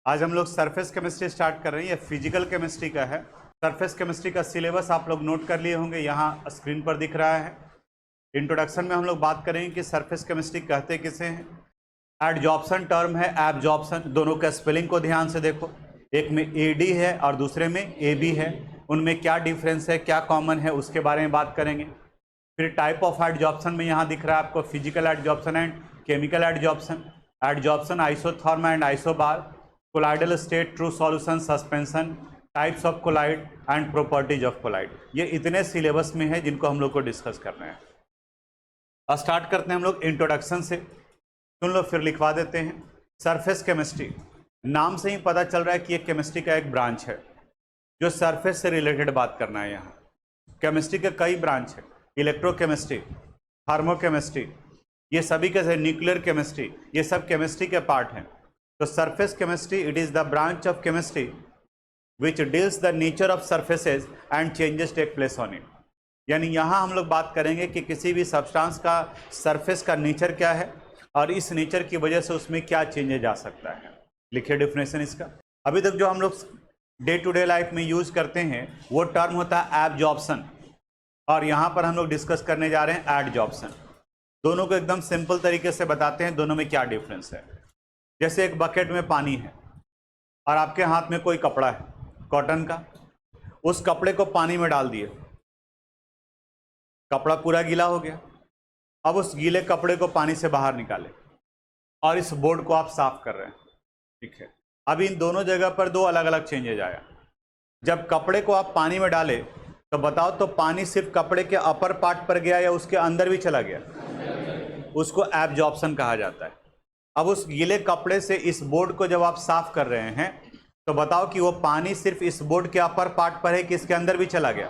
आज हम लोग सरफेस केमिस्ट्री स्टार्ट कर रहे हैं। ये फिजिकल केमिस्ट्री का है। सरफेस केमिस्ट्री का सिलेबस आप लोग नोट कर लिए होंगे, यहाँ स्क्रीन पर दिख रहा है। इंट्रोडक्शन में हम लोग बात करेंगे कि सरफेस केमिस्ट्री कहते किसे हैं। एडजॉर्प्शन टर्म है, एब्जॉर्प्शन, दोनों का स्पेलिंग को ध्यान से देखो। एक में एडी है और दूसरे में एबी है, उनमें क्या डिफरेंस है, क्या कॉमन है, उसके बारे में बात करेंगे। फिर टाइप ऑफ एडजॉर्प्शन में यहाँ दिख रहा है आपको physical adsorption and chemical adsorption. Adsorption isotherm and isobar, colloidal state, true solution, suspension, types of colloid and properties of colloid. ये इतने सिलेबस में है जिनको हम लोग को डिस्कस करना है। और स्टार्ट करते हैं हम लोग इंट्रोडक्शन से। सुन लो फिर लिखवा देते हैं। सरफेस केमिस्ट्री, नाम से ही पता चल रहा है कि ये केमिस्ट्री का एक ब्रांच है जो सरफेस से रिलेटेड बात करना है। यहाँ केमिस्ट्री के कई ब्रांच है, इलेक्ट्रोकेमिस्ट्री, थर्मोकेमिस्ट्री, ये सभी के न्यूक्लियर केमिस्ट्री, ये सब केमिस्ट्री के पार्ट हैं। तो surface chemistry it is the branch of chemistry which deals the nature of surfaces and changes take place on it. यानी यहाँ हम लोग बात करेंगे कि किसी भी सब्सटेंस का सरफेस का नेचर क्या है और इस नेचर की वजह से उसमें क्या चेंजेस आ सकता है। लिखिए डिफिनेशन इसका। अभी तक जो हम लोग डे टू डे लाइफ में यूज करते हैं वो टर्म होता है एब्जॉर्प्शन, और यहाँ पर हम लोग डिस्कस करने जा रहे हैं एडजॉर्प्शन। दोनों को एकदम सिंपल तरीके से बताते हैं दोनों में क्या डिफरेंस है। जैसे एक बकेट में पानी है और आपके हाथ में कोई कपड़ा है कॉटन का, उस कपड़े को पानी में डाल दिए, कपड़ा पूरा गीला हो गया। अब उस गीले कपड़े को पानी से बाहर निकाले और इस बोर्ड को आप साफ कर रहे हैं, ठीक है। अब इन दोनों जगह पर दो अलग अलग चेंजेज आया। जब कपड़े को आप पानी में डाले तो बताओ तो पानी सिर्फ कपड़े के अपर पार्ट पर गया या उसके अंदर भी चला गया? उसको एब्जॉर्प्शन कहा जाता है। अब उस गीले कपड़े से इस बोर्ड को जब आप साफ कर रहे हैं तो बताओ कि वो पानी सिर्फ इस बोर्ड के अपर पार्ट पर है कि इसके अंदर भी चला गया?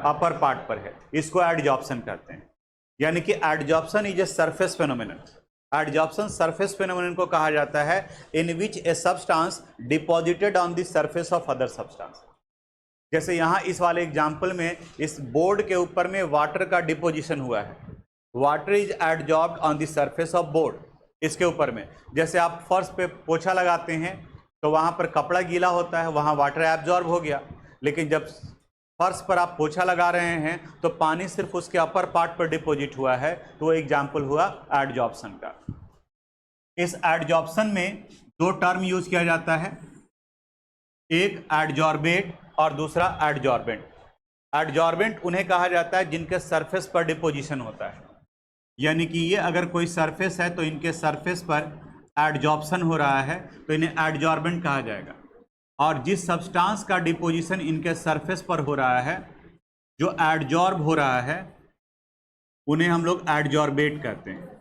अपर पार्ट पर है। इसको एडजॉर्प्शन कहते हैं। यानी कि adsorption is a surface phenomenon. Adsorption surface phenomenon को कहा जाता है in which a substance deposited on the surface of other substance. जैसे यहाँ इस वाले एग्जाम्पल में इस बोर्ड के ऊपर में वाटर का डिपोजिशन हुआ है। Water is adsorbed on the surface of board. इसके ऊपर में जैसे आप फर्श पे पोछा लगाते हैं तो वहाँ पर कपड़ा गीला होता है, वहाँ वाटर एब्जॉर्ब हो गया। लेकिन जब फर्श पर आप पोछा लगा रहे हैं तो पानी सिर्फ उसके अपर पार्ट पर डिपोजिट हुआ है, तो वो एग्जाम्पल हुआ एडजॉर्प्शन का। इस एडजॉर्प्शन में दो टर्म यूज किया जाता है, एक एडजॉर्बेट और दूसरा एडजॉर्बेंट। एडजॉर्बेंट उन्हें कहा जाता है जिनके सरफेस पर डिपोजिशन होता है। यानी कि ये अगर कोई सरफेस है तो इनके सरफेस पर एडजॉर्प्शन हो रहा है तो इन्हें एडजॉर्बेंट कहा जाएगा। और जिस सब्सटेंस का डिपोजिशन इनके सरफेस पर हो रहा है, जो एडजॉर्ब हो रहा है, उन्हें हम लोग एडजॉर्बेट कहते हैं।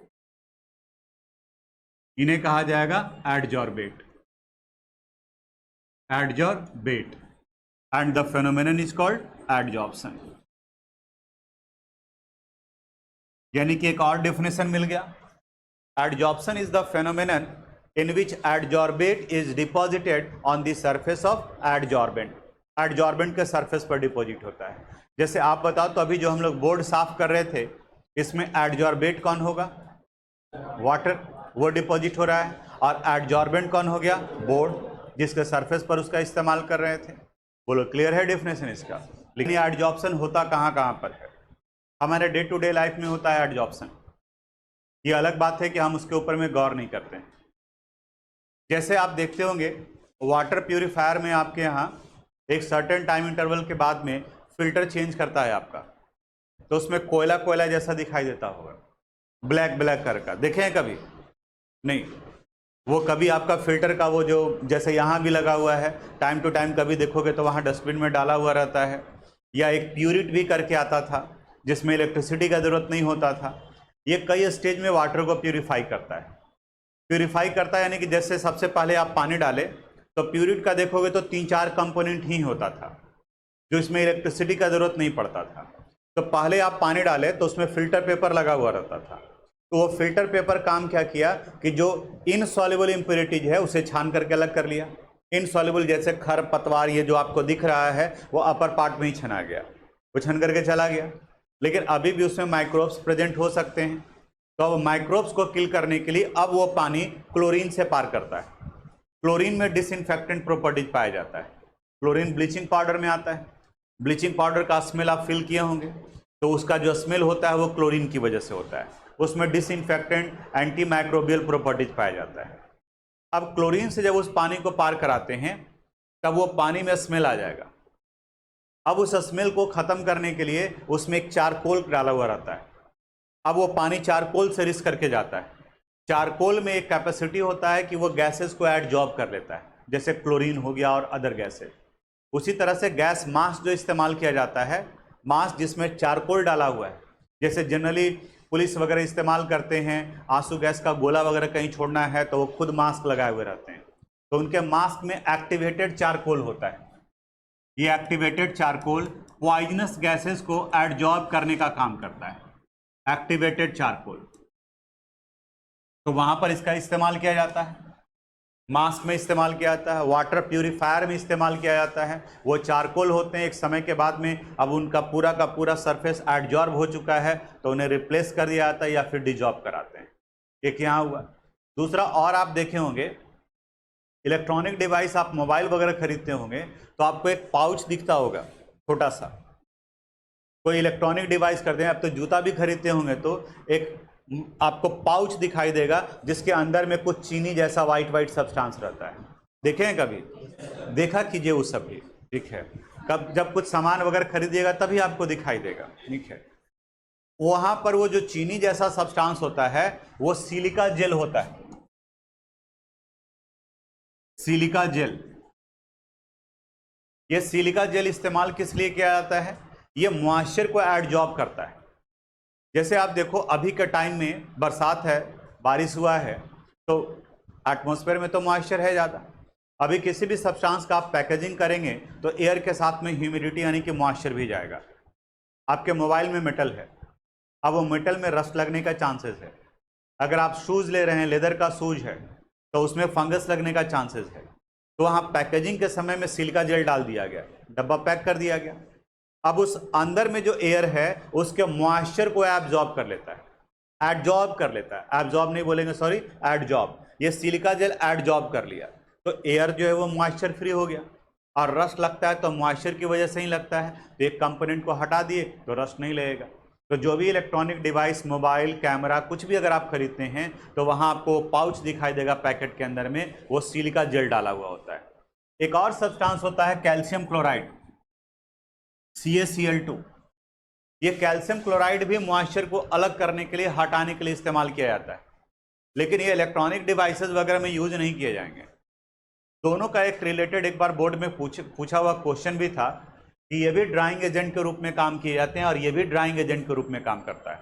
इन्हें कहा जाएगा adsorbate, adsorbate, and the phenomenon is called adsorption. यानी कि एक और डेफिनेशन मिल गया। Adsorption is the phenomenon in which adsorbate is deposited on the surface of adsorbent। adsorbent के सरफेस पर डिपॉजिट होता है। जैसे आप बताओ तो अभी जो हम लोग बोर्ड साफ कर रहे थे इसमें एडजॉर्बेट कौन होगा? वाटर, वो डिपॉजिट हो रहा है। और एडजॉर्बेंट कौन हो गया? बोर्ड, जिसके सरफेस पर उसका इस्तेमाल कर रहे थे। बोलो क्लियर है डेफिनेशन इसका? लेकिन एडजॉर्प्शन होता कहाँ कहाँ पर है? हमारे डे टू डे लाइफ में होता है एडजॉर्प्शन। ये अलग बात है कि हम उसके ऊपर में गौर नहीं करते हैं। जैसे आप देखते होंगे वाटर प्यूरिफायर में आपके यहाँ एक सर्टेन टाइम इंटरवल के बाद में फिल्टर चेंज करता है आपका, तो उसमें कोयला कोयला जैसा दिखाई देता होगा, ब्लैक ब्लैक कलर का। देखे हैं कभी? नहीं। वो कभी आपका फिल्टर का वो जो जैसे यहाँ भी लगा हुआ है, टाइम टू टाइम कभी देखोगे तो वहाँ डस्टबिन में डाला हुआ रहता है। या एक प्यूरिट भी करके आता था जिसमें इलेक्ट्रिसिटी का ज़रूरत नहीं होता था। ये कई स्टेज में वाटर को प्यूरिफाई करता है। प्यूरिफाई करता है यानी कि जैसे सबसे पहले आप पानी डालें तो प्यूरिट का देखोगे तो 3-4 कंपोनेंट ही होता था, जो इसमें इलेक्ट्रिसिटी का ज़रूरत नहीं पड़ता था। तो पहले आप पानी डालें तो उसमें फ़िल्टर पेपर लगा हुआ रहता था। तो वो फिल्टर पेपर काम क्या किया कि जो इनसॉल्युबल इम्प्योरिटीज है उसे छान करके अलग कर लिया। इनसॉल्युबल जैसे खर पतवार ये जो आपको दिख रहा है वो अपर पार्ट में ही छना गया, वो छन करके चला गया। लेकिन अभी भी उसमें माइक्रोब्स प्रेजेंट हो सकते हैं, तो अब माइक्रोब्स को किल करने के लिए अब वो पानी क्लोरीन से पार करता है। क्लोरीन में डिसइंफेक्टेंट प्रॉपर्टीज पाया जाता है। क्लोरीन ब्लीचिंग पाउडर में आता है। ब्लीचिंग पाउडर का स्मेल आप फील किए होंगे, तो उसका जो स्मेल होता है वो क्लोरीन की वजह से होता है। उसमें डिसइंफेक्टेंट, एंटी माइक्रोबियल प्रॉपर्टीज पाया जाता है। अब क्लोरीन से जब उस पानी को पार कराते हैं तब वो पानी में स्मेल आ जाएगा। अब उस स्मेल को खत्म करने के लिए उसमें एक चारकोल डाला हुआ रहता है। अब वो पानी चारकोल से रिस करके जाता है। चारकोल में एक कैपेसिटी होता है कि वो गैसेस को एडजॉर्ब कर लेता है, जैसे क्लोरीन हो गया और अदर गैसेस। उसी तरह से गैस मास्क जो इस्तेमाल किया जाता है, मास्क जिसमें चारकोल डाला हुआ है, जैसे जनरली पुलिस वगैरह इस्तेमाल करते हैं, आंसू गैस का गोला वगैरह कहीं छोड़ना है तो वो खुद मास्क लगाए हुए रहते हैं, तो उनके मास्क में एक्टिवेटेड चारकोल होता है। ये एक्टिवेटेड चारकोल पॉइजनस गैसेस को एडजॉर्ब करने का काम करता है, एक्टिवेटेड चारकोल। तो वहां पर इसका इस्तेमाल किया जाता है, मास्क में इस्तेमाल किया जाता है, वाटर प्यूरिफायर में इस्तेमाल किया जाता है। वो चारकोल होते हैं, एक समय के बाद में अब उनका पूरा का पूरा सरफेस एडजॉर्ब हो चुका है तो उन्हें रिप्लेस कर दिया जाता है या फिर डिजॉर्ब कराते हैं। एक यहाँ हुआ। दूसरा, और आप देखे होंगे इलेक्ट्रॉनिक डिवाइस, आप मोबाइल वगैरह खरीदते होंगे तो आपको एक पाउच दिखता होगा छोटा सा। कोई इलेक्ट्रॉनिक डिवाइस करते हैं, अब तो जूता भी खरीदते होंगे तो एक आपको पाउच दिखाई देगा जिसके अंदर में कुछ चीनी जैसा वाइट वाइट सब्सटेंस रहता है। देखे हैं कभी? देखा कीजिए वो सब भी, ठीक है। कब जब कुछ सामान वगैरह खरीदिएगा तभी आपको दिखाई देगा, ठीक है। वहां पर वो जो चीनी जैसा सब्सटेंस होता है वो सिलिका जेल होता है। सिलिका जेल, ये सिलिका जेल इस्तेमाल किस लिए किया जाता है? ये मॉइस्चर को एडजॉर्ब करता है। जैसे आप देखो अभी के टाइम में बरसात है, बारिश हुआ है, तो एटमॉस्फेयर में तो मॉइस्चर है ज़्यादा। अभी किसी भी सब्सटेंस का आप पैकेजिंग करेंगे तो एयर के साथ में ह्यूमिडिटी यानी कि मॉइस्चर भी जाएगा। आपके मोबाइल में मेटल है, अब वो मेटल में रस्ट लगने का चांसेस है। अगर आप शूज़ ले रहे हैं, लेदर का शूज है, तो उसमें फंगस लगने का चांसेस है। तो वहाँ पैकेजिंग के समय में सिलिका जेल डाल दिया गया, डब्बा पैक कर दिया गया। अब उस अंदर में जो एयर है उसके मॉइस्चर को एब्जॉर्ब कर लेता है, एडजॉर्ब कर लेता है। एब्जॉर्ब नहीं बोलेंगे, सॉरी, एडजॉर्ब। ये सिलिका जेल एडजॉर्ब कर लिया तो एयर जो है वो मॉइस्चर फ्री हो गया। और रस्ट लगता है तो मॉइस्चर की वजह से ही लगता है, तो एक कंपोनेंट को हटा दिए तो रस्ट नहीं लगेगा। तो जो भी इलेक्ट्रॉनिक डिवाइस, मोबाइल, कैमरा, कुछ भी अगर आप खरीदते हैं तो वहाँ आपको पाउच दिखाई देगा पैकेट के अंदर में, वो सिलिका जेल डाला हुआ होता है। एक और सब्सटेंस होता है कैल्शियम क्लोराइड, CaCl2। ये कैल्शियम क्लोराइड भी मॉइस्चर को अलग करने के लिए, हटाने के लिए इस्तेमाल किया जाता है, लेकिन ये इलेक्ट्रॉनिक डिवाइसेस वगैरह में यूज नहीं किए जाएंगे। दोनों का एक रिलेटेड एक बार बोर्ड में पूछा हुआ क्वेश्चन भी था कि ये भी ड्राइंग एजेंट के रूप में काम किए जाते हैं और ये भी ड्राइंग एजेंट के रूप में काम करता है,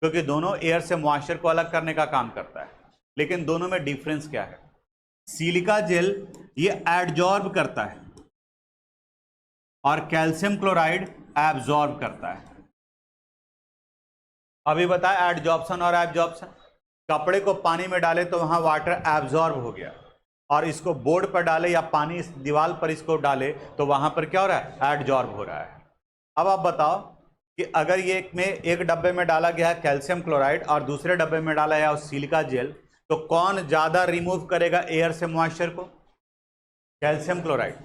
क्योंकि दोनों एयर से मॉइस्चर को अलग करने का काम करता है। लेकिन दोनों में डिफरेंस क्या है? सिलिका जेल ये एडजॉर्ब करता है और कैल्शियम क्लोराइड एब्जॉर्ब करता है। अभी बताया एडजॉर्प्शन और एब्जॉर्प्शन। कपड़े को पानी में डाले तो वहां वाटर एब्जॉर्ब हो गया, और इसको बोर्ड पर डाले या पानी इस दीवार पर इसको डाले तो वहां पर क्या हो रहा है? एडजॉर्ब हो रहा है। अब आप बताओ कि अगर ये एक डब्बे में डाला गया है कैल्शियम क्लोराइड और दूसरे डब्बे में डाला है सिलिका जेल, तो कौन ज्यादा रिमूव करेगा एयर से मॉइस्चर को? कैल्शियम क्लोराइड,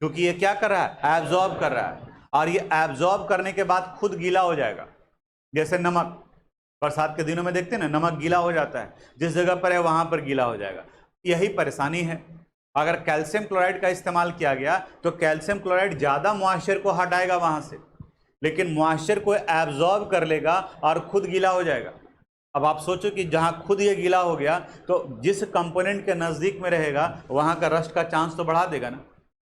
क्योंकि ये क्या कर रहा है? एब्जॉर्ब कर रहा है, और ये एब्जॉर्ब करने के बाद खुद गीला हो जाएगा। जैसे नमक, बरसात के दिनों में देखते हैं ना, नमक गीला हो जाता है, जिस जगह पर है वहां पर गीला हो जाएगा। यही परेशानी है। अगर कैल्शियम क्लोराइड का इस्तेमाल किया गया तो कैल्शियम क्लोराइड ज्यादा मॉइस्चर को हटाएगा वहां से, लेकिन मॉइस्चर को एब्जॉर्ब कर लेगा और खुद गीला हो जाएगा। अब आप सोचो कि जहां खुद ये गीला हो गया तो जिस कंपोनेंट के नजदीक में रहेगा वहां का रस्ट का चांस तो बढ़ा देगा ना।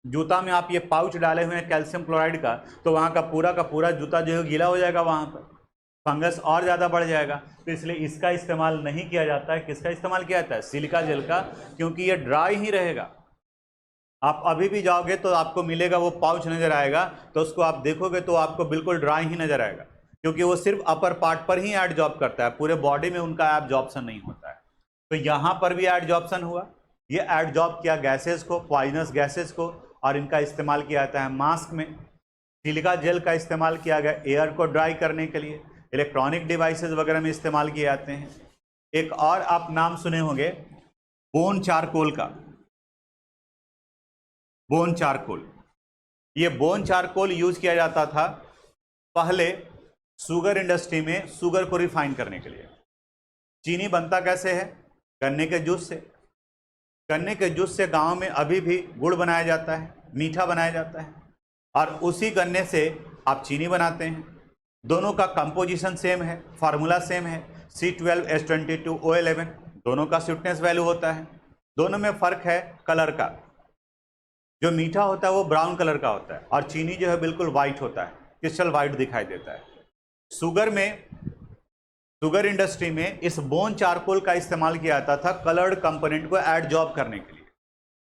जूता में आप ये पाउच डाले हुए हैं कैल्शियम क्लोराइड का, तो वहाँ का पूरा जूता जो है गीला हो जाएगा, वहाँ पर फंगस और ज़्यादा बढ़ जाएगा। तो इसलिए इसका इस्तेमाल नहीं किया जाता है। किसका इस्तेमाल किया जाता है? सिलिका जेल का, क्योंकि ये ड्राई ही रहेगा। आप अभी भी जाओगे तो आपको मिलेगा वो पाउच नज़र आएगा, तो उसको आप देखोगे तो आपको बिल्कुल ड्राई ही नज़र आएगा, क्योंकि वो सिर्फ अपर पार्ट पर ही एडजॉर्ब करता है, पूरे बॉडी में उनका एब्जॉर्प्शन नहीं होता है। तो यहाँ पर भी एडजॉर्प्शन हुआ, ये एडजॉर्ब किया गैसेस को, पॉइजनस गैसेस को, और इनका इस्तेमाल किया जाता है मास्क में। सिलिका जेल का इस्तेमाल किया गया एयर को ड्राई करने के लिए, इलेक्ट्रॉनिक डिवाइसेस वगैरह में इस्तेमाल किए जाते हैं। एक और आप नाम सुने होंगे बोन चारकोल का। Bone charcoal. ये बोन चारकोल यूज किया जाता था पहले शुगर इंडस्ट्री में शुगर को रिफाइन करने के लिए। चीनी बनता कैसे है? गन्ने के जूस से। गन्ने के जूस से गांव में अभी भी गुड़ बनाया जाता है, मीठा बनाया जाता है, और उसी गन्ने से आप चीनी बनाते हैं। दोनों का कंपोजिशन सेम है, फार्मूला सेम है, C12H22O11। दोनों का स्वीटनेस वैल्यू होता है। दोनों में फ़र्क है कलर का। जो मीठा होता है वो ब्राउन कलर का होता है और चीनी जो है बिल्कुल वाइट होता है, क्रिस्टल वाइट दिखाई देता है। शुगर इंडस्ट्री में इस बोन चारकोल का इस्तेमाल किया जाता था कलर्ड कंपोनेंट को एडजॉर्ब करने के लिए।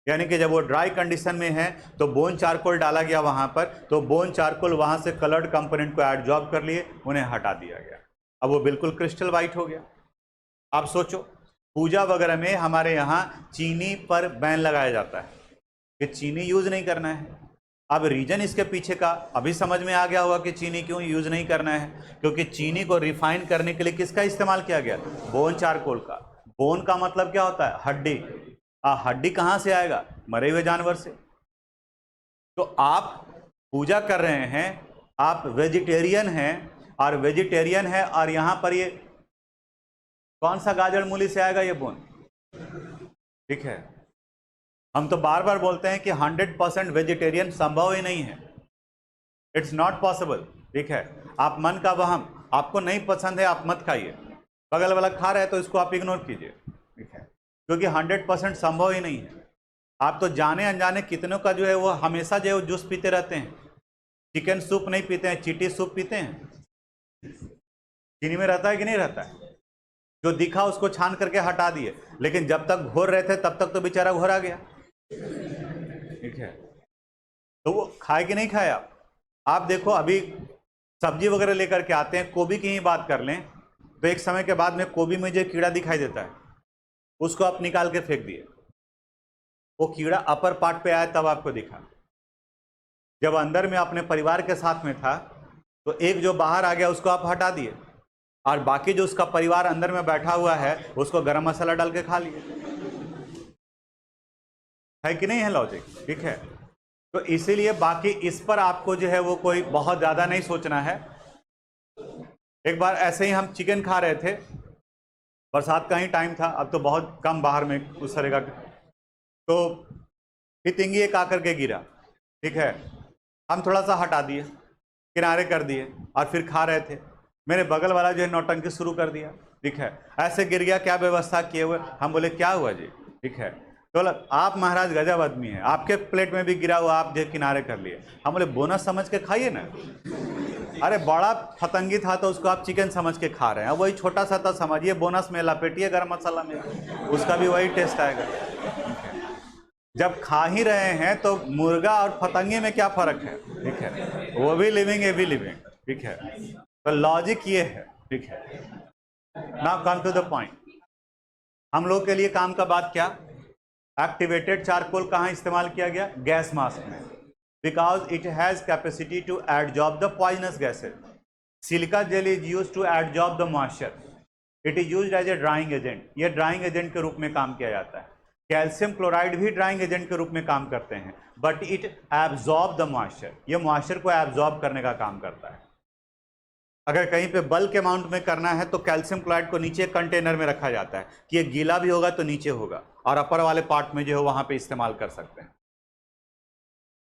यानी कि जब वो ड्राई कंडीशन में है तो बोन चारकोल डाला गया वहां पर, तो बोन चारकोल वहां से कलर्ड कंपोनेंट को एडजॉर्ब कर लिए, उन्हें हटा दिया गया। अब वो बिल्कुल क्रिस्टल वाइट हो गया। आप सोचो, पूजा वगैरह में हमारे यहाँ चीनी पर बैन लगाया जाता है कि चीनी यूज नहीं करना है। अब रीजन इसके पीछे का अभी समझ में आ गया होगा कि चीनी क्यों यूज नहीं करना है, क्योंकि चीनी को रिफाइन करने के लिए किसका इस्तेमाल किया गया? बोन चारकोल का। बोन का मतलब क्या होता है? हड्डी। हड्डी कहाँ से आएगा? मरे हुए जानवर से। तो आप पूजा कर रहे हैं, आप वेजिटेरियन हैं, और वेजिटेरियन है और यहाँ पर ये कौन सा गाजर मूली से आएगा? ये बोन। ठीक है, हम तो बार बार बोलते हैं कि 100% वेजिटेरियन संभव ही नहीं है, इट्स नॉट पॉसिबल। ठीक है, आप मन का वहम, आपको नहीं पसंद है आप मत खाइए, बगल वाला खा रहा है तो इसको आप इग्नोर कीजिए। ठीक है, क्योंकि 100% संभव ही नहीं है। आप तो जाने अनजाने कितनों का जो है वो हमेशा जो है वो जूस पीते रहते हैं, चिकन सूप नहीं पीते हैं, चीटी सूप पीते हैं। चीनी में रहता है कि नहीं रहता है? जो दिखा उसको छान करके हटा दिए, लेकिन जब तक घोर रहे थे तब तक तो बेचारा घोरा गया। ठीक है, तो वो खाए कि नहीं खाए? आप देखो, अभी सब्जी वगैरह लेकर के आते हैं, गोभी की ही बात कर लें तो एक समय के बाद में गोभी में जो कीड़ा दिखाई देता है उसको आप निकाल के फेंक दिए। वो कीड़ा अपर पार्ट पे आया तब आपको दिखा। जब अंदर में अपने परिवार के साथ में था तो एक जो बाहर आ गया उसको आप हटा दिए, और बाकी जो उसका परिवार अंदर में बैठा हुआ है उसको गरम मसाला डाल के खा लिए। है कि नहीं है लॉजिक? ठीक है, तो इसीलिए बाकी इस पर आपको जो है वो कोई बहुत ज़्यादा नहीं सोचना है। एक बार ऐसे ही हम चिकन खा रहे थे, बरसात का ही टाइम था, अब तो बहुत कम बाहर में उस तरह का, तो तितंगी एक आकर के गिरा। ठीक है, हम थोड़ा सा हटा दिए, किनारे कर दिए, और फिर खा रहे थे। मेरे बगल वाला जो है नौटंकी शुरू कर दिया। ठीक है, ऐसे गिर गया, क्या व्यवस्था किए हुए? हम बोले क्या हुआ जी? ठीक है, तो आप महाराज गजब आदमी हैं, आपके प्लेट में भी गिरा हुआ, आप जो किनारे कर लिए। हम बोले बोनस समझ के खाइए ना। अरे बड़ा फतंगी था तो उसको आप चिकन समझ के खा रहे हैं, वही छोटा सा था समझिए, बोनस में लपेटिए गरम मसाला में, उसका भी वही टेस्ट आएगा। जब खा ही रहे हैं तो मुर्गा और फतंगे में क्या फर्क है? ठीक है, वो भी लिविंग, ये भी लिविंग। ठीक है, तो लॉजिक ये है। ठीक है, now come to the point. हम लोग के लिए काम का बात क्या? एक्टिवेटेड चारकोल कहाँ इस्तेमाल किया गया? गैस मास्क में, because it has capacity to adsorb the poisonous gases. Silica gel is use to adsorb the moisture, it is use as a drying agent. ये ड्राइंग एजेंट के रूप में काम किया जाता है। कैल्शियम क्लोराइड भी ड्राइंग एजेंट के रूप में काम करते हैं, but it absorb the moisture. ये मॉइस्चर को एब्जॉर्ब करने का काम करता है। अगर कहीं पे बल्क अमाउंट में करना है तो कैल्शियम क्लोराइड को नीचे कंटेनर में रखा जाता है कि ये गीला भी होगा तो नीचे होगा, और अपर वाले पार्ट में जो है वहां पे इस्तेमाल कर सकते हैं।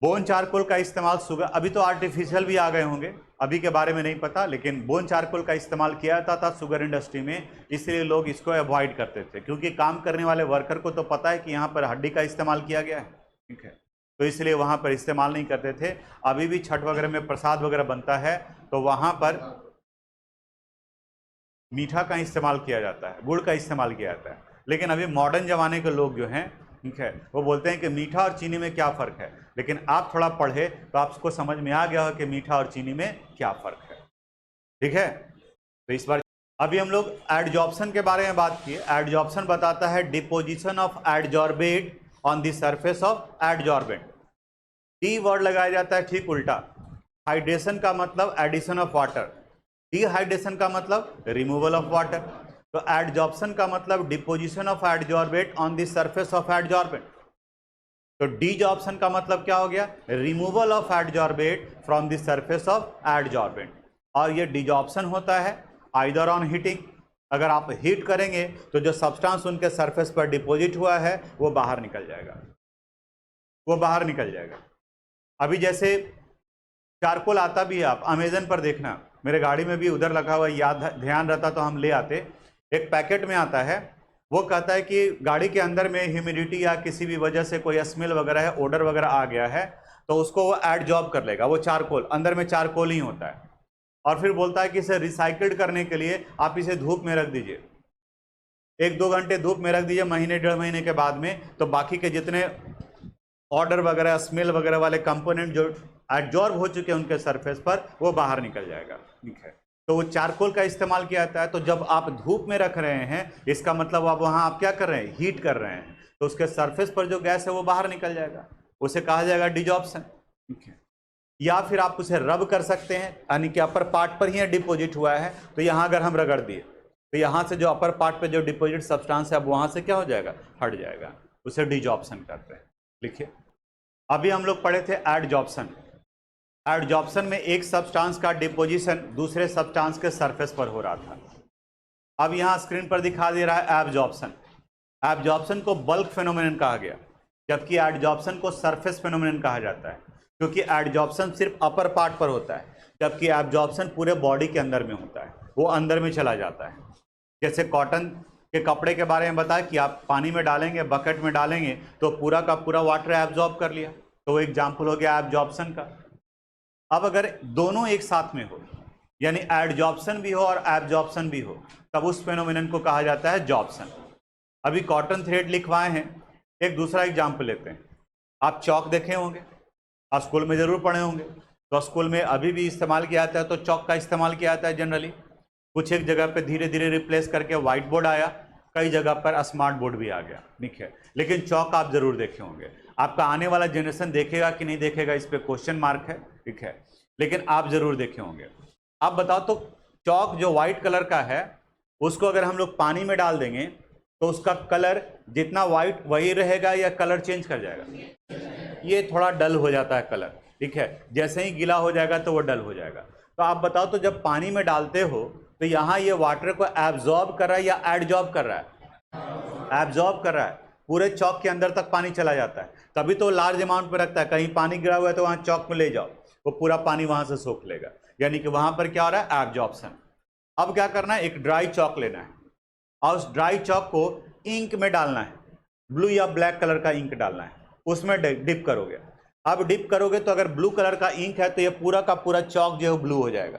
बोन चारकोल का इस्तेमाल शुगर, अभी तो आर्टिफिशियल भी आ गए होंगे, अभी के बारे में नहीं पता, लेकिन बोन चारकोल का इस्तेमाल किया जाता था शुगर इंडस्ट्री में, इसलिए लोग इसको अवॉइड करते थे, क्योंकि काम करने वाले वर्कर को तो पता है कि यहाँ पर हड्डी का इस्तेमाल किया गया है। ठीक है, तो इसलिए वहाँ पर इस्तेमाल नहीं करते थे। अभी भी छठ वगैरह में प्रसाद वगैरह बनता है तो वहाँ पर मीठा का इस्तेमाल किया जाता है, गुड़ का इस्तेमाल किया जाता है। लेकिन अभी मॉडर्न जमाने के लोग जो हैं, ठीक है, वो बोलते हैं कि मीठा और चीनी में क्या फ़र्क है, लेकिन आप थोड़ा पढ़े तो आपको समझ में आ गया हो कि मीठा और चीनी में क्या फ़र्क है। ठीक है, तो इस बार अभी हम लोग एडजॉर्प्शन के बारे में बात किए। एडजॉर्प्शन बताता है deposition of adsorbate on the surface of adsorbent. D word लगाया जाता है ठीक उल्टा। हाइड्रेशन का मतलब एडिशन ऑफ वाटर, डिहाइड्रेशन का मतलब रिमूवल ऑफ वाटर। तो एडजॉर्प्शन का मतलब deposition of adsorbate on the surface of adsorbent. तो डीजॉर्प्शन का मतलब क्या हो गया? Removal of adsorbate from the surface of adsorbent. और ये डीजॉर्प्शन होता है आइदर ऑन हीटिंग, अगर आप हीट करेंगे तो जो सब्सटेंस उनके सरफेस पर डिपॉजिट हुआ है वो बाहर निकल जाएगा, वो बाहर निकल जाएगा। अभी जैसे चारकोल आता भी है, आप अमेजन पर देखना, मेरे गाड़ी में भी उधर लगा हुआ, याद ध्यान रहता तो हम ले आते। एक पैकेट में आता है, वो कहता है कि गाड़ी के अंदर में ह्यूमिडिटी या किसी भी वजह से कोई स्मेल वगैरह है, ओडर वगैरह आ गया है, तो उसको वो एडजॉर्ब कर लेगा। वो चारकोल, अंदर में चारकोल ही होता है। और फिर बोलता है कि इसे रिसाइकिल्ड करने के लिए आप इसे धूप में रख दीजिए, 1-2 घंटे धूप में रख दीजिए, महीने 1.5 महीने के बाद में, तो बाकी के जितने ऑर्डर वगैरह स्मेल वगैरह वाले कंपोनेंट जो एब्जॉर्ब हो चुके हैं उनके सरफेस पर, वो बाहर निकल जाएगा। ठीक है, तो वो चारकोल का इस्तेमाल किया जाता है। तो जब आप धूप में रख रहे हैं, इसका मतलब आप वहां आप क्या कर रहे हैं? हीट कर रहे हैं, तो उसके सरफेस पर जो गैस है वो बाहर निकल जाएगा, उसे कहा जाएगा डीजॉर्प्शन। ठीक है, या फिर आप उसे रब कर सकते हैं, यानी कि अपर पार्ट पर ही डिपोजिट हुआ है, तो यहाँ अगर हम रगड़ दिए तो यहाँ से जो अपर पार्ट पे जो डिपोजिट सब्सटेंस है अब वहाँ से क्या हो जाएगा? हट जाएगा, उसे डीजॉर्प्शन करते हैं। लिखिए, अभी हम लोग पढ़े थे एडजॉर्प्शन। एडजॉर्प्शन में एक सब्सटेंस का डिपोजिशन दूसरे सब्सटेंस के सरफेस पर हो रहा था। अब यहाँ स्क्रीन पर दिखा दे रहा है एब्जॉर्प्शन। एब्जॉर्प्शन को बल्क फेनोमेनन कहा गया, जबकि एडजॉर्प्शन को सरफेस फेनोमेनन कहा जाता है, क्योंकि एडजॉर्प्शन सिर्फ अपर पार्ट पर होता है, जबकि एब्जॉर्प्शन पूरे बॉडी के अंदर में होता है, वो अंदर में चला जाता है। जैसे कॉटन के कपड़े के बारे में बताया कि आप पानी में डालेंगे, बकेट में डालेंगे तो पूरा का पूरा वाटर एब्जॉर्ब कर लिया, तो वो एग्जाम्पल हो गया एब्जॉर्प्शन का। अब अगर दोनों एक साथ में हो, यानी एडजॉर्प्शन भी हो और एब्जॉर्प्शन भी हो, तब उस फेनोमेनन को कहा जाता है जॉर्प्शन। अभी कॉटन थ्रेड लिखवाए हैं, एक दूसरा एग्जाम्पल लेते हैं। आप चौक देखे होंगे, आप स्कूल में जरूर पढ़े होंगे, तो स्कूल में अभी भी इस्तेमाल किया जाता है, तो चौक का इस्तेमाल किया जाता है जनरली। कुछ एक जगह पे धीरे धीरे रिप्लेस करके व्हाइट बोर्ड आया, कई जगह पर स्मार्ट बोर्ड भी आ गया। ठीक है, लेकिन चौक आप जरूर देखे होंगे। आपका आने वाला जनरेशन देखेगा कि नहीं देखेगा, इस पे क्वेश्चन मार्क है। ठीक है, लेकिन आप जरूर देखे होंगे। आप बताओ तो चौक जो व्हाइट कलर का है, उसको अगर हम लोग पानी में डाल देंगे तो उसका कलर जितना व्हाइट वही रहेगा या कलर चेंज कर जाएगा? ये थोड़ा डल हो जाता है कलर। ठीक है, जैसे ही गीला हो जाएगा तो वो डल हो जाएगा। तो आप बताओ तो जब पानी में डालते हो तो यहाँ ये वाटर को एब्जॉर्ब कर रहा है या एडजॉर्ब कर रहा है? एब्जॉर्ब कर रहा है, पूरे चौक के अंदर तक पानी चला जाता है, तभी तो लार्ज अमाउंट पे रखता है। कहीं पानी गिरा हुआ है तो वहाँ चौक में ले जाओ, वो पूरा पानी वहाँ से सोख लेगा, यानी कि वहाँ पर क्या हो रहा है? एब्जॉर्प्शन। अब क्या करना है? एक ड्राई चौक लेना है और उस ड्राई चौक को इंक में डालना है, ब्लू या ब्लैक कलर का इंक डालना है, उसमें डिप करोगे। अब डिप करोगे तो अगर ब्लू कलर का इंक है तो ये पूरा का पूरा चौक जो है ब्लू हो जाएगा।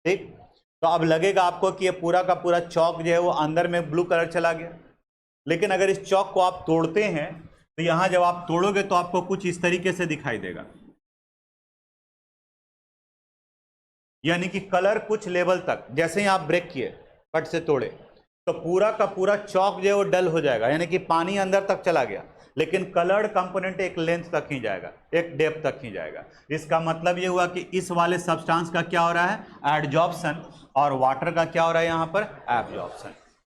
ठीक, तो अब लगेगा आपको कि ये पूरा का पूरा चौक जो है वो अंदर में ब्लू कलर चला गया। लेकिन अगर इस चौक को आप तोड़ते हैं तो यहां जब आप तोड़ोगे तो आपको कुछ इस तरीके से दिखाई देगा, यानी कि कलर कुछ लेवल तक, जैसे ही आप ब्रेक किए, कट से तोड़े, तो पूरा का पूरा चौक जो है वो डल हो जाएगा, यानी कि पानी अंदर तक चला गया, लेकिन कलर्ड कंपोनेंट एक लेंथ तक ही जाएगा, एक डेप्थ तक ही जाएगा। इसका मतलब ये हुआ कि इस वाले सब्सटेंस का क्या हो रहा है? एडजॉर्प्शन, और वाटर का क्या हो रहा है यहाँ पर? एब्जॉर्प्शन।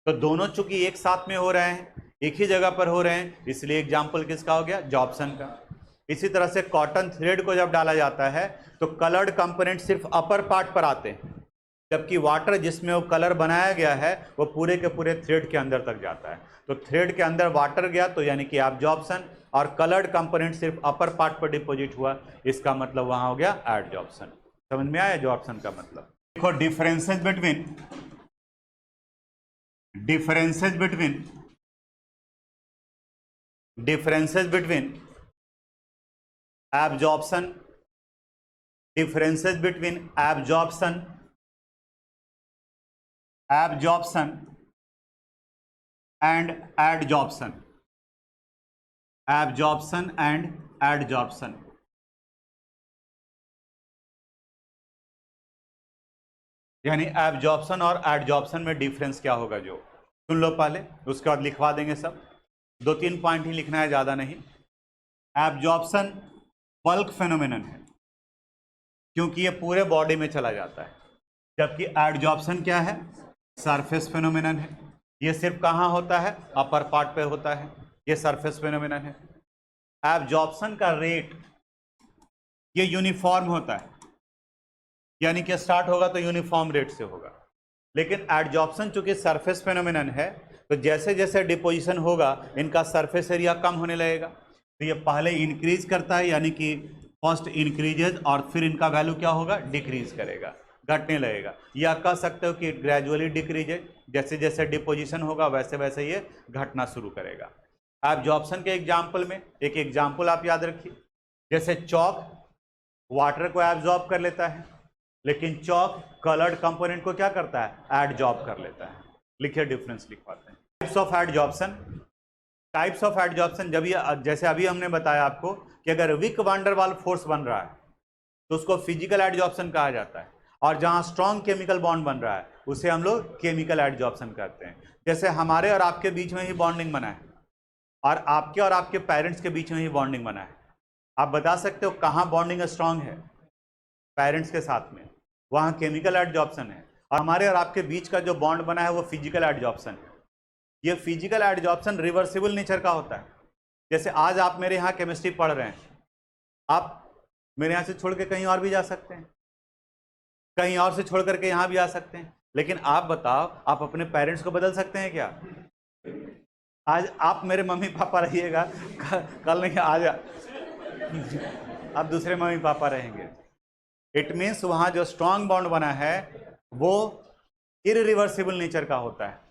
तो दोनों चूंकि एक साथ में हो रहे हैं, एक ही जगह पर हो रहे हैं, इसलिए एग्जाम्पल किसका हो गया? जॉर्प्शन का। इसी तरह से कॉटन थ्रेड को जब डाला जाता है तो कलर्ड कंपोनेंट सिर्फ अपर पार्ट पर आते हैं, जबकि वाटर जिसमें वो कलर बनाया गया है वो पूरे के पूरे थ्रेड के अंदर तक जाता है। तो थ्रेड के अंदर वाटर गया तो यानी कि एब्जॉर्प्शन, और कलर्ड कंपोनेंट सिर्फ अपर पार्ट पर डिपोजिट हुआ, इसका मतलब वहां हो गया एडजॉर्प्शन। समझ में आया एब्जॉर्प्शन का मतलब? देखो, differences between absorption, differences between absorption and adsorption, यानी एब्जॉर्प्शन और एडजॉर्प्शन में डिफरेंस क्या होगा, जो सुन लो पहले, उसके बाद लिखवा देंगे सब। 2-3 पॉइंट ही लिखना है, ज़्यादा नहीं। एब्जॉर्प्शन बल्क फेनोमेनन है, क्योंकि ये पूरे बॉडी में चला जाता है, जबकि एडजॉर्प्शन क्या है? सरफेस फेनोमेनन है। ये सिर्फ कहाँ होता है? अपर पार्ट पे होता है, ये सरफेस फेनोमेनन है। एब्जॉर्प्शन का रेट ये यूनिफॉर्म होता है, यानी कि स्टार्ट होगा तो यूनिफॉर्म रेट से होगा। लेकिन एडजॉर्प्शन चूंकि सरफेस फेनोमेनन है, तो जैसे जैसे डिपोजिशन होगा इनका सरफेस एरिया कम होने लगेगा। तो ये पहले इंक्रीज करता है, यानी कि फर्स्ट इंक्रीजेज और फिर इनका वैल्यू क्या होगा, डिक्रीज करेगा, घटने लगेगा। या कह सकते हो कि ग्रेजुअली डिक्रीजेज, जैसे जैसे डिपोजिशन होगा वैसे वैसे ये घटना शुरू करेगा। एब्जॉर्प्शन के एग्जाम्पल में एक एग्जाम्पल आप याद रखिए, जैसे चौक वाटर को एब्जॉर्ब कर लेता है, लेकिन चौक कलर्ड कंपोनेंट को क्या करता है, एडजॉर्ब कर लेता है। लिखिए डिफरेंस लिखवाते हैं। Types of adsorption, types of adsorption, जब ये जैसे अभी हमने बताया आपको कि अगर weak van der Waals force बन रहा है तो उसको फिजिकल एडजॉर्प्शन कहा जाता है, और जहां स्ट्रॉन्ग केमिकल बॉन्ड बन रहा है उसे हम लोग केमिकल एडजॉर्प्शन करते हैं। जैसे हमारे और आपके बीच में ही बॉन्डिंग बना है, और आपके और आपके पेरेंट्स के बीच में ही बॉन्डिंग बना है। आप बता सकते हो कहाँ बॉन्डिंग स्ट्रांग है, पेरेंट्स के साथ में, वहाँ केमिकल एडजॉर्प्शन है। और हमारे और आपके बीच का जो बॉन्ड बना है वो फिजिकल एडजॉर्प्शन है। ये फिजिकल एडजॉर्प्शन रिवर्सिबल नेचर का होता है। जैसे आज आप मेरे यहाँ केमिस्ट्री पढ़ रहे हैं, आप मेरे यहाँ से छोड़ के कहीं और भी जा सकते हैं, कहीं और से छोड़ करके यहाँ भी आ सकते हैं, लेकिन आप बताओ आप अपने पेरेंट्स को बदल सकते हैं क्या? आज आप मेरे मम्मी पापा रहिएगा, कल नहीं आज आप दूसरे मम्मी पापा रहेंगे। इट मीन्स वहां जो स्ट्रॉन्ग बॉन्ड बना है वो इरिवर्सिबल नेचर का होता है।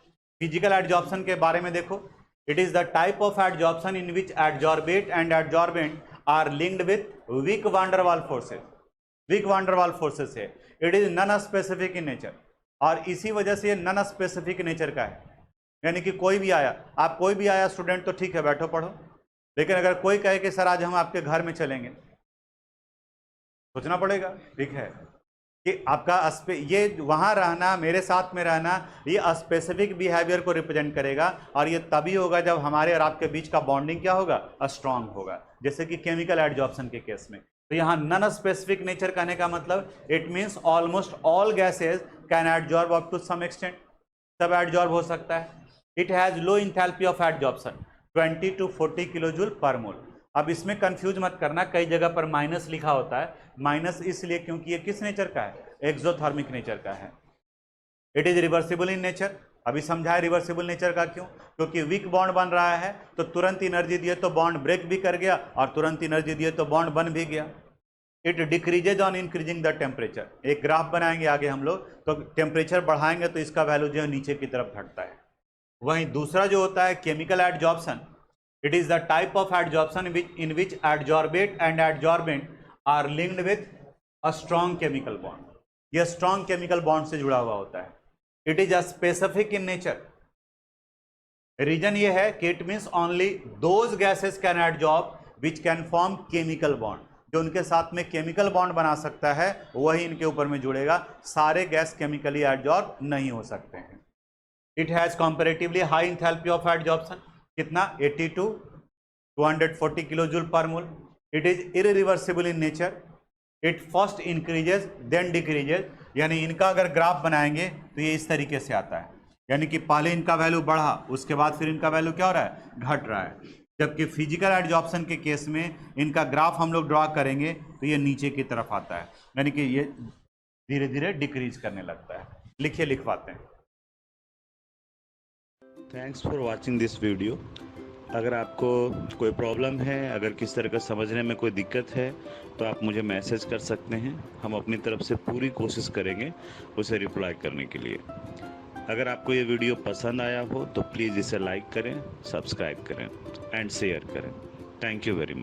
फिजिकल एडजॉर्प्शन के बारे में देखो, it is the type of adsorption in which adsorbate and adsorbent are linked with weak van der Waals forces. Weak van der Waals forces है, it is non specific in nature, और इसी वजह से ये नॉन स्पेसिफिक नेचर का है। यानी कि कोई भी आया, आप कोई भी आया स्टूडेंट तो ठीक है बैठो पढ़ो, लेकिन अगर कोई कहे कि सर आज हम आपके घर में चलेंगे, सोचना पड़ेगा, ठीक है, कि आपका ये वहाँ रहना, मेरे साथ में रहना, ये स्पेसिफिक बिहेवियर को रिप्रेजेंट करेगा, और ये तभी होगा जब हमारे और आपके बीच का बॉन्डिंग क्या होगा, स्ट्रांग होगा, जैसे कि केमिकल एडजॉर्प्शन के केस में। तो यहाँ नॉन स्पेसिफिक नेचर कहने का मतलब it means almost all gases can adsorb up to some extent, सब एडजॉर्ब हो सकता है। It has low enthalpy of adsorption 20 to 40 kilojoule per mole. अब इसमें कंफ्यूज मत करना, कई जगह पर माइनस लिखा होता है, माइनस इसलिए क्योंकि ये किस नेचर का है, एक्सोथर्मिक नेचर का है। It is reversible in nature, अभी समझाए रिवर्सिबल नेचर का क्यों, क्योंकि वीक बॉन्ड बन रहा है तो तुरंत एनर्जी दिए तो बॉन्ड ब्रेक भी कर गया, और तुरंत एनर्जी दिए तो बॉन्ड बन भी गया। It decreases on increasing the temperature, एक ग्राफ बनाएंगे आगे हम लोग, तो टेम्परेचर बढ़ाएंगे तो इसका वैल्यू जो है नीचे की तरफ घटता है। वहीं दूसरा जो होता है chemical adsorption, it is the type of adsorption in which adsorbate and adsorbent are linked with a strong chemical bond. यह स्ट्रॉन्ग केमिकल बॉन्ड से जुड़ा हुआ होता है। It is a specific in nature, reason ये है कि it means only those gases can adsorb which can form chemical bond, जो उनके साथ में केमिकल बॉन्ड बना सकता है वही इनके ऊपर में जुड़ेगा, सारे गैस केमिकली एडजॉर्ब नहीं हो सकते हैं। It has comparatively high enthalpy of adsorption, कितना 80 to 240 kilojoule per mole. It is irreversible in nature, it first increases then decreases, यानी इनका अगर ग्राफ बनाएंगे तो ये इस तरीके से आता है, यानी कि पहले इनका वैल्यू बढ़ा, उसके बाद फिर इनका वैल्यू क्या हो रहा है, घट रहा है। जबकि फिजिकल एडजॉर्प्शन के केस में इनका ग्राफ हम लोग ड्रॉ करेंगे तो ये नीचे की तरफ आता है, यानी कि ये धीरे धीरे डिक्रीज करने लगता है। लिखिए लिखवाते हैं। Thanks for watching this video. अगर आपको कोई प्रॉब्लम है, अगर किस तरह का समझने में कोई दिक्कत है तो आप मुझे मैसेज कर सकते हैं, हम अपनी तरफ से पूरी कोशिश करेंगे उसे रिप्लाई करने के लिए। अगर आपको ये वीडियो पसंद आया हो तो प्लीज़ इसे लाइक करें, सब्सक्राइब करें एंड शेयर करें। Thank you very much.